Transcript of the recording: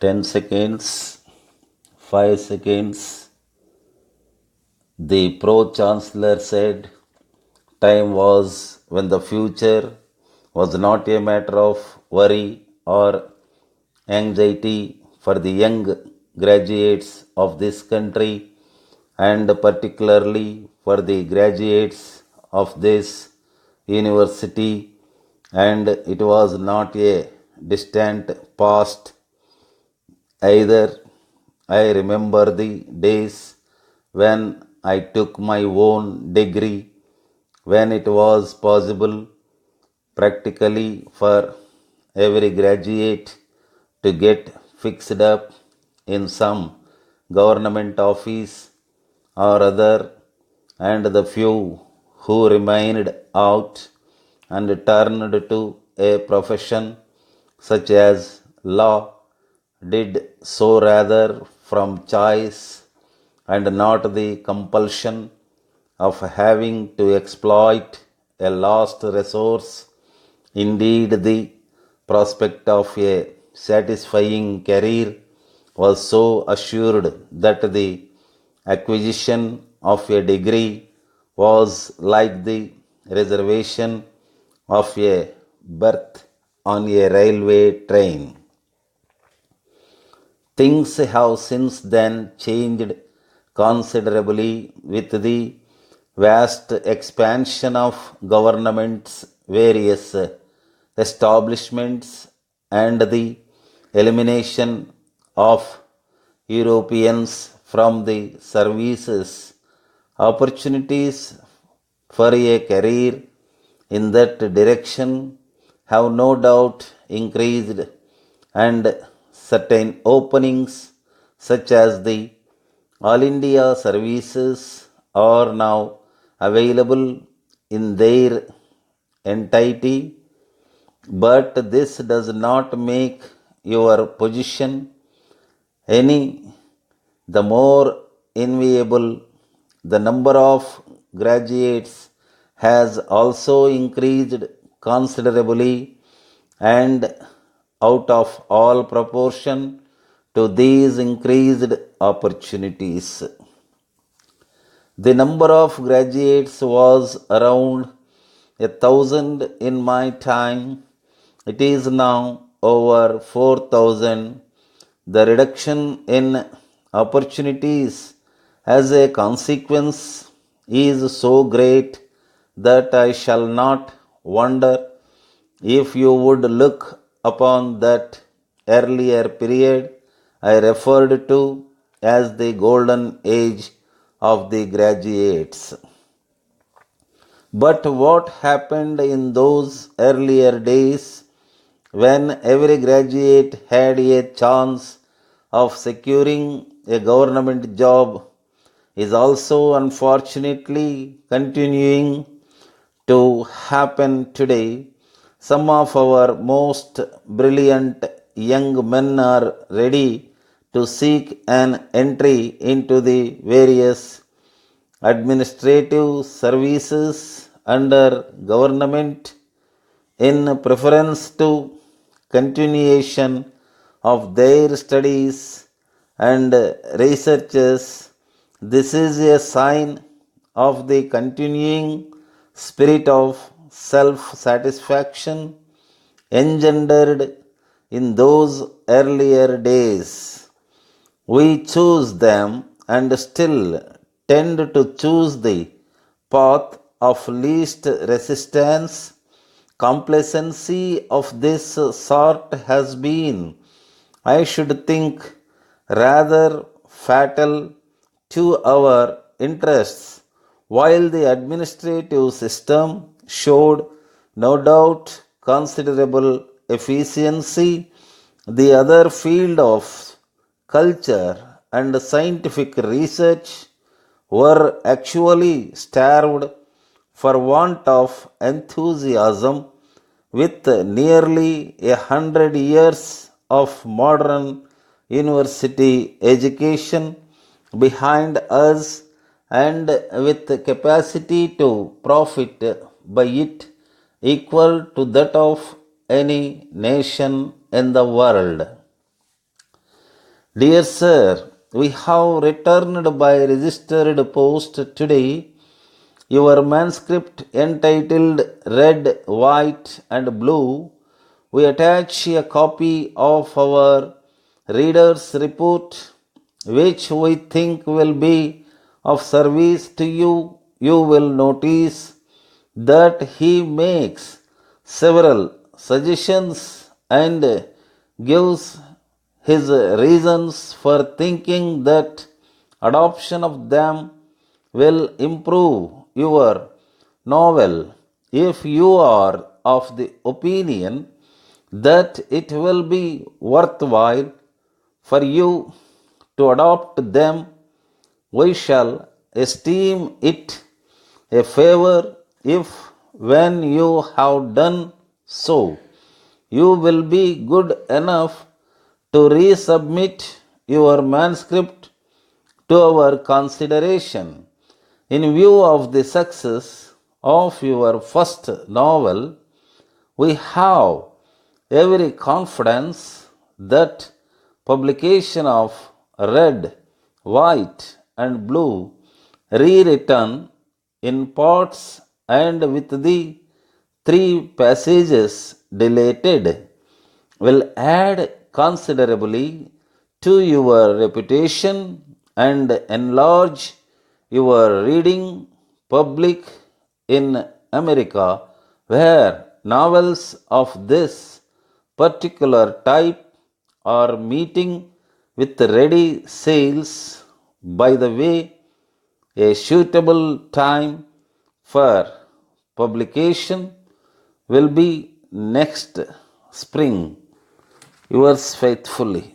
10 seconds, 5 seconds. The Pro Chancellor said time was when the future was not a matter of worry or anxiety for the young graduates of this country, and particularly for the graduates of this university, and it was not a distant past either. I remember the days when I took my own degree, when it was possible practically for every graduate to get fixed up in some government office or other, and the few who remained out and turned to a profession such as law did so rather from choice and not the compulsion of having to exploit a lost resource. Indeed, the prospect of a satisfying career was so assured that the acquisition of a degree was like the reservation of a berth on a railway train. Things have since then changed considerably with the vast expansion of government's various establishments and the elimination of Europeans from the services. Opportunities for a career in that direction have no doubt increased, and certain openings such as the All India services are now available in their entirety, but this does not make your position any the more enviable. The number of graduates has also increased considerably and out of all proportion to these increased opportunities. The number of graduates was around 1,000 in my time. It is now over 4,000. The reduction in opportunities as a consequence is so great that I shall not wonder if you would look upon that earlier period I referred to as the golden age of the graduates. But what happened in those earlier days when every graduate had a chance of securing a government job is also unfortunately continuing to happen today. Some of our most brilliant young men are ready to seek an entry into the various administrative services under government in preference to continuation of their studies and researches. This is a sign of the continuing spirit of self satisfaction engendered in those earlier days. We choose them and still tend to choose the path of least resistance. Complacency of this sort has been, I should think, rather fatal to our interests. While the administrative system showed no doubt considerable efficiency, the other field of culture and scientific research were actually starved for want of enthusiasm. With nearly 100 years of modern university education behind us and with capacity to profit by it equal to that of any nation in the world, Dear Sir, we have returned by registered post today your manuscript entitled Red, White, and Blue. We attach a copy of our reader's report, which we think will be of service to you. You will notice that he makes several suggestions and gives his reasons for thinking that adoption of them will improve your novel. If you are of the opinion that it will be worthwhile for you to adopt them, we shall esteem it a favor if, when you have done so, you will be good enough to resubmit your manuscript to our consideration. In view of the success of your first novel, we have every confidence that publication of Red, White, and Blue, rewritten in parts and with the 3 passages deleted, will add considerably to your reputation and enlarge your reading public in America, where novels of this particular type are meeting with ready sales. By the way, a suitable time for publication will be next spring. Yours faithfully.